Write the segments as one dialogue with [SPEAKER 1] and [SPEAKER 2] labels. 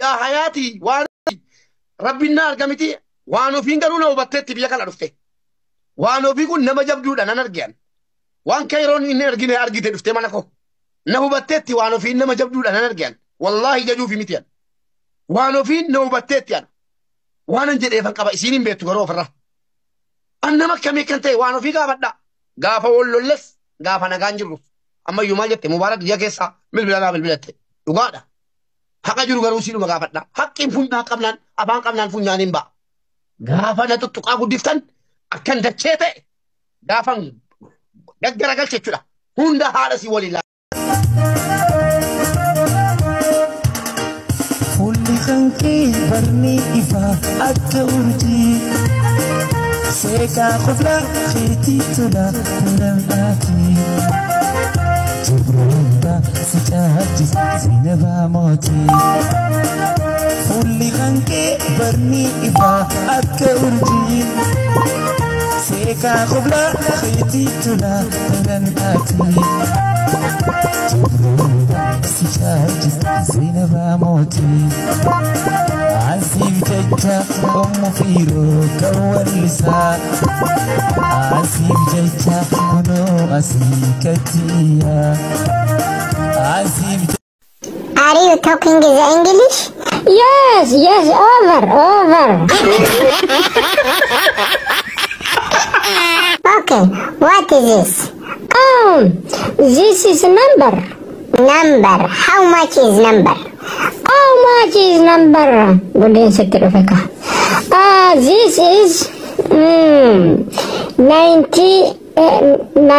[SPEAKER 1] يا حياتي وان ربي النار قمتي وانو فين قالوا نو بتت بيا كلا رفته وانو بيقول نما جبدود انا نرجع وان كيرون ان ارجيني ارجيت رفته مالكو نو بتت وانو فين نما جبدود انا نرجع والله جاجو في متيان وانو فين نو بتت يعني وانا نجد ايه فنقبا سينين بيتو غرو فرا انما كمي كنتي وانو في غابدا غافا وللس غافا نغانجرو اما يوما جت مبارك يا كيسا بالبلا بالبلت وغادا حقا جرو غرو سينو غافدا حقين فننا قبلان ابان قبلان فنانين با غافا نتطقا غدفتن اكن دچيته غافن دغرغل چچودا هوندا حالسي ولله
[SPEAKER 2] فولي خنكي برني إفا أتورتي سيكا خفلا خيتي تلا ملماتي جبروندا سجاجي زينبا موتي فولي خنكي برني إفا أتورتي سيكا خفلا خيتي تلا ملماتي سجاجي زينبا موتي عسيب ججا أم فيرو كوالسا عسيب ججا منو أسيكتيا عسيب.
[SPEAKER 3] Are you talking English?
[SPEAKER 4] Yes, over.
[SPEAKER 3] Okay, what is this?
[SPEAKER 4] Oh, this is a number.
[SPEAKER 3] Number. How much is number?
[SPEAKER 4] How much is number? Good sector of this is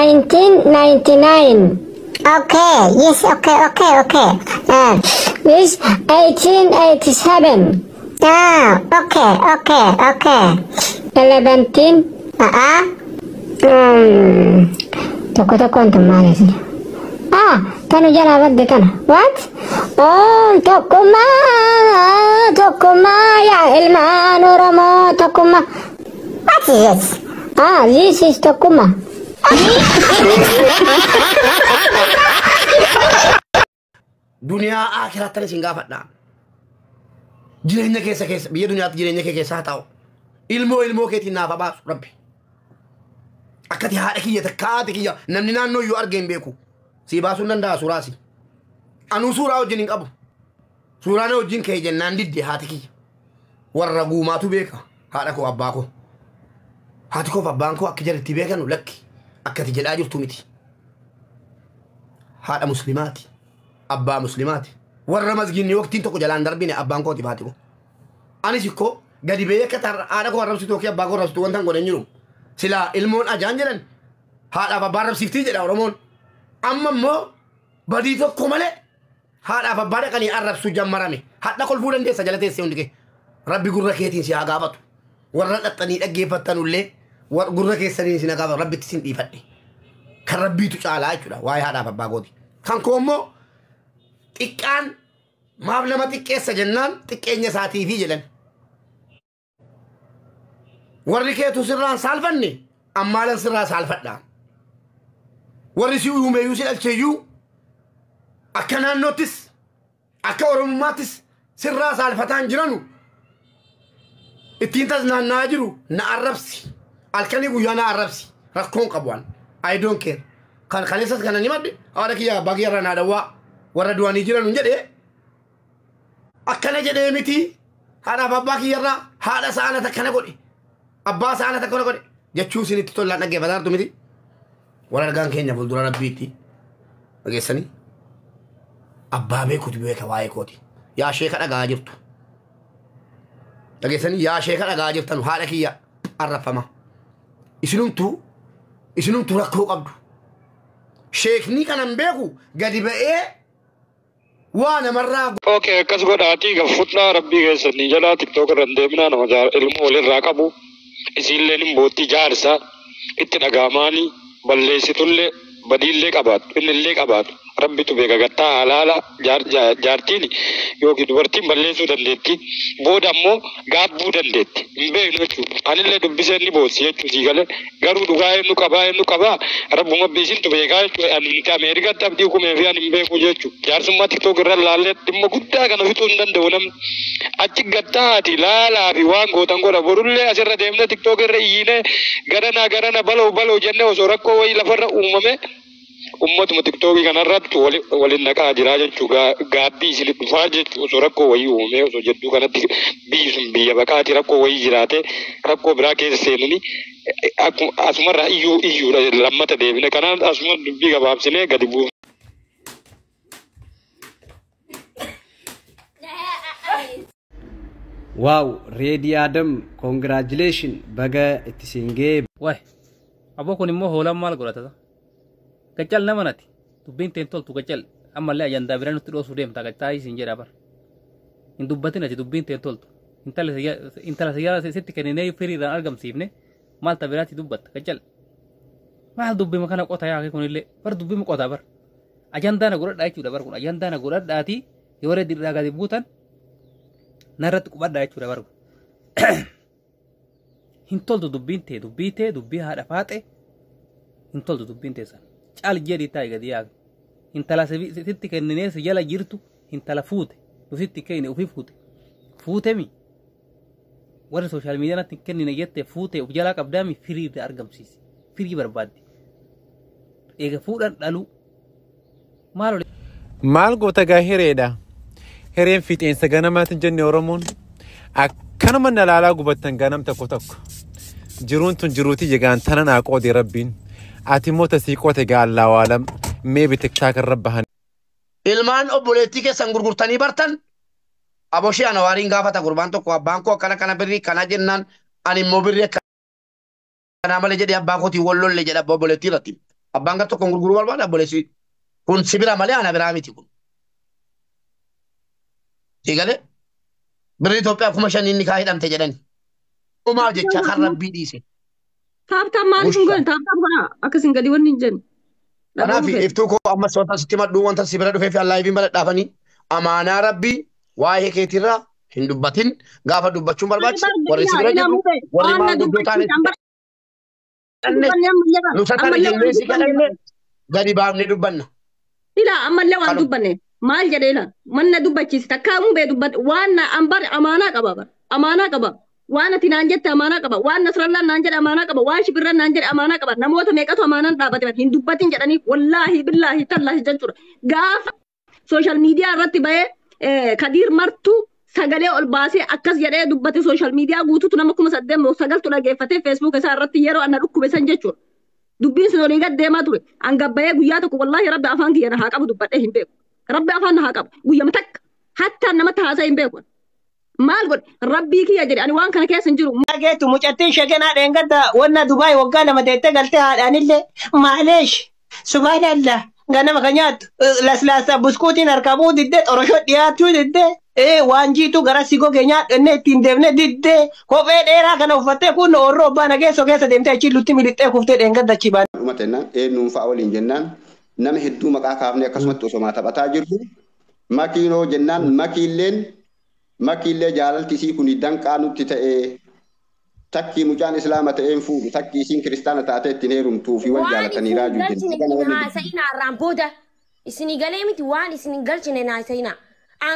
[SPEAKER 4] 1999.
[SPEAKER 3] Okay, yes, okay.
[SPEAKER 4] This 1887.
[SPEAKER 3] Okay.
[SPEAKER 4] 11. Toko untuk mana sih? Tanu jalan apa dekana? What? Oh, Tokuma ya ilman oramo Tokuma.
[SPEAKER 3] What is this?
[SPEAKER 4] This is Tokuma.
[SPEAKER 1] دنيا آخرة تاني سنغافة جيرينيا كيسا بيا دنيا جيرينيا كيسا تاو ilmo keetiin naaf baasu rabbi akkati haadha kiyya takkaati kiyya namni naannoo yoo argeen beeku si baasuun danda'a suuraasi anuu suuraa wajjin hin qabu suuraan wajjin kee jennaan didde haati kiyya warra guumaatu beeka haadha koo abbaa koo haati koo abbaan koo akka jaritti beekanu lakki akkati jedhaa jirtu miti haadha muslimaati abbaa muslimaati warra masginni waqtiin tokko jalaan darbine abbaan kooti haati koo anis ikkoo gadi beeka tar ada ko arabsitu ke abba ko rastu wantan godhen jiru sila ilmoon ajaan jedhan haadha abbaa arabsiftii jedha oromoon amma immoo badii tokko malee haadha abbaa dhaqanii arrabsu jammarame hadha kolfuu dandeessa jala teessee hundike rabbi gurra keetiin si haa gaafatu warra dhaxxanii dhaggeeffattanullee gurra keessanii si haa gaafatu rabbitti sin dhiifadhe kan rabbiitu caalaa jechuudha waa'ee haadha abbaa gooti kan koo immoo xiqqaan maaf nama xiqqeessa jennaan xiqqeenya isaatiifi jedhan warri keetu sirraan saalfanne ammaalan sirraa saalfadha warri si uumeeyyuu si dhalcheeyyuu akka naannoottis akka oromummaattis sirraa saalfataan jiranu ittiin tas naannaa jiru na arrabsi halkanii guyyaa na arrabsi rakkoon qabuan I don't care kan kaleessas kana ni madde haadha kiyya abbaa kiyya irraa naadawwaa warra du'anii jiran jedhee akkana jedhee miti haadhaaf abbaa kiyya irraa haadha saana takkana godhe abbaa saana takkana godhe jechuu isinitti tollaan dhaggeeffataartu miti warra argaan keenya fuuldura rabbiitti dhageessanii abbaa beekuutu beeka waa'ee kooti yaa sheeka dhagaa jirtu dhageessanii yaa sheeka dhagaa jirtan haadha kiyya arrafama isinumtu rakkoo qabdu sheekni kanan beeku gadi ba'ee waa namarraa
[SPEAKER 5] okay akkas godhaatii gaffudhaa rabbii keessanii jalaa tiktook irra deemnaa nama ilmoo walirraa qabu isiilleen imboottii jaarsa itti dhagaamaanii balleessitullee badiillee qabaatu innillee qabaatu ربي تبيك قطع لا لا جارتيني يوكي دورتي مليسو دندتي بودا مو غاب بودا دندتي مبين نشوف أنا اللي دبسني بوسي يجوزي قال قالوا دعاء نكبا رب ما بيسين تبيك أنت أمريكا تبديكم في أنا مبين كوجو جار سما تكتوك رلا تم قطع كنا في تون دندونم أتيك قطع لا لا في وان قطعن قطع برولة أسرة دمنا تكتوك رأيينه غرنا بلو جنة وسوركو ويلا فرق ummat tiktoki kanarratti walin naqaa jira jechuudha gaabbii isin dhufaa jechuudha osoo rakkoo wayii uumee osoo jedduu kanatti biyyi sun biyya baqaati rakkoo wayii jiraate rakkoo biraa keessa seenani asumarraa iyyuudha lammata deebine kanaan asuma dubbii gabaabsinee gadi buufne.
[SPEAKER 6] Wow, Ready Adam, congratulations, baga itisingee.
[SPEAKER 7] Wah, aboo kun immoo hoolaan maal godhata? Kaccal nama nati dubbiin teen toltu kaccal ammallee ajandaa biraa nutti dhoosuu deemta kactaa isin jedha bar hin dubbatin ati dubbiin teen toltu intala sayyaara sitti kenninee firiirraan argamsiifne maalta biraatti dubbatta kaccal maal dubbima kana qota yaake kunillee bar dubbima qota bar ajandaa na godhadhaa jechuudha bar kun ajandaa na godhadhaati yoo reeddi irraa gadi buutan narratti qubadhaa jechuudha bar kun hin toltu dubbiin tee dubbii haadha faaxe hin toltu dubbiin teessan. Caal jedhi taa'e gadi yaaqe intala sitti kenninee si jala jirtu intala fuute sitti kenne ofii fuute mi warri sooshaal miidiyaan atti kennine jette fuute of jalaa qabdaami firii argamsiisi firii barbaadde eega fuudhan dhaluu
[SPEAKER 8] maal goota gaa hireedha hireen fixeensa ganamaatiin jenne Oromoon akkanuma nalaalaa gubattan ganam tokko jiruun tun jiruutii jegaan tanan aqoodee rabbiin ati moota siiqote gaallaa waalam meebi tiktaakar rabbahan
[SPEAKER 1] ilmaan obboleettii keessan gurgurtanii bartan aboshee ana waariin gaafata gurbaan tokko abbaan koo kana birrii kana jennaan ani immoo birrii kana malee jedhee abbaa kootii wallolle jedha obboleettii irratti abbaan gar tokko gurguruu barbaada obboleessi kun sibira malee ana biraa miti kun eegale birrii Itoophiyaa 5,000 inni kaa hidhamte jedhani maal jecha kan rabbii dhiise.
[SPEAKER 9] Taaptaan maaliif hin goone taaptaan kana akkasiin gadi wanni hin jenne.
[SPEAKER 1] Kanaaf iftuu koo ammas wanta sitti madhuu wanta si bira dhufee fi allaayifiin bala dhaafanii amaanaa rabbii waa'ee keetirraa hin dubbatin gaafa dubbachuun barbaachisa warri si bira jiru warri maanguddoo taane nu sakana jennee si kadhanne gadi baafnee dubbanna.
[SPEAKER 9] Ilaa ammallee waan dubbanne maal jedhee ilaa manna dubbachiisi takkaamuu bee dubbatte waan ambar amaanaa qaba. Waan ati naan jette amaanaa qaba waan nasrallaan naan jedhe amaanaa qaba waan shibirran naan jedhe amaanaa qaba namoota meeqatu amaanaan dhaabate hin dubbatin jedhanii wallaahi billaahi tallaahi jechuudha gaafa sooshaal miidiyaa irratti bahee Kadiir Martuu sagalee ol baasee akkas jedhee dubbate sooshaal miidiyaa guutuutu nama 8,900 dhageeffatee feesbuuk isaa irratti yeroo anna dhukkube san jechuudha dubbiin sun olii gad deemaa ture angabbayee guyyaa tokko wallaahi rabbi afaan kiyya na haa qabu dubbadhee hin beeku rabbi afaan na haa qabu guyyama takka hattaan namatti haasaa hin beeku. maal god rabbii kiyya jedhe ani waan kana keessa hin jiru.
[SPEAKER 10] Geetu mucattiin shaganaa dheengadda wanna Dubaay waggaa lama teettee galtee haadhaanillee maaleesh subhaanallah ganama ka nyaattu laslaasa buskuutiin harkabuu diddee xoroshoo dhiyaachuu diddee waan jiitu gara sigogee nyaadhannee ittiin deemnee diddee kophee dheeraa kana uffattee kun orroo abbaa nageessoo keessa deemtee achi lutti milixxee kuftee dheengadda achi baan.
[SPEAKER 11] Uummateenna eenyuun fa'a waliin jennaan nama hedduu maqaa kaafnee akkasumatti osoo taphataa jirru makiinoo jennaan makiillee jaalalti isii kun danqaa nutti ta'ee takki mucaan islaama ta'een fuudhu takki isiin kiristaana taatee ittiin heerumtuu fi wal jaalatanii raajuu
[SPEAKER 12] jenna. Haasa'ina arraan booda isinii galee miti waan isinii galchine haasa'ina.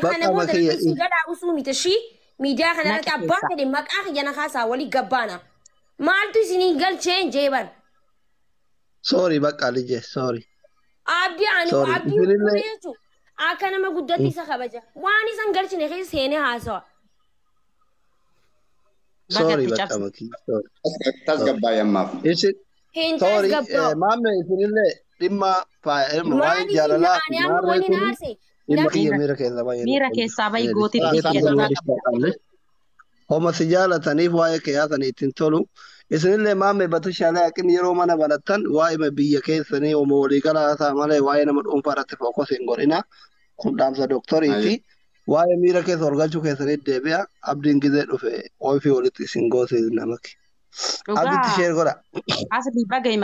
[SPEAKER 12] Kana booda isin gadhaa usuu miti shii miidiyaa kana irratti abbaa fedhe maqaa kiyya haasaa walii gabbaana. Maaltu isinii galcheen jeeban?
[SPEAKER 13] Sorry bakka Alijee sorry.
[SPEAKER 12] Abdii jechuudha. Akka nama guddatti isa kabaja. Waan isan galchine keessa seenee haasawa.
[SPEAKER 13] Sorry bakka makii.
[SPEAKER 11] Tasgabbaa'ee ammaaf.
[SPEAKER 12] Hin tasgabbaa.
[SPEAKER 13] Maamme isinillee dhimma waa'ee jaalalaa
[SPEAKER 9] miira keessaa bahi gootitti.
[SPEAKER 13] Homa si jaalataniif waa'ee keeyyaatanii ittiin tolu. Isinillee maamme batishaalee haqin yeroo mana barattan waa'ee biyya keessanii homo waliigalaa isaa malee waa'ee nama dhuunfaa irratti fookos hin godhina. Kun dhaamsa dooktoriiti. Waa'ee miira keessa ol galchuu keessanii deebi'a. Abdiin gizee dhufe ofii walitti isin goosee namaki. Abditti sheer godha.
[SPEAKER 14] Asli bagay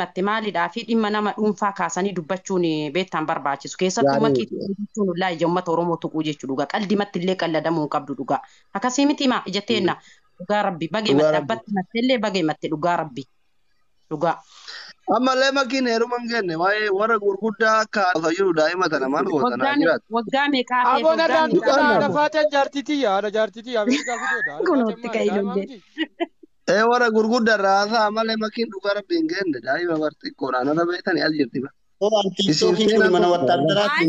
[SPEAKER 14] matte maalidhaa fi dhimma nama dhuunfaa kaasanii dubbachuun beektaan barbaachisu. Keessattuu makii jechuun ullaa ija uummata Oromoo tuquu jechuudha. Qaldimatti illee qalladamuu hin qabdu dhugaa. Akkasii miti maa ijatteena dhugaa rabbi bagay matte abbatti matte illee bagay matte dhugaa rabbi. Dhugaa.
[SPEAKER 13] Ammallee makiin heeruma hin kenne waa'ee warra gurguddaa akka fayyadu daa'ima tana maal gootanaa jiraatu.
[SPEAKER 14] Waggaa meeqaa ta'e
[SPEAKER 15] Abona daandii faatan jaartitii Ameerikaa fidoodha.
[SPEAKER 14] Kunuutti ka'ilulle.
[SPEAKER 13] Warra gurguddaa irraa haasaa malee makiin dhugaa rabbi hin kenne daa'ima barti qoraanota beektanii as jirti.
[SPEAKER 11] Mana wattaadaraatti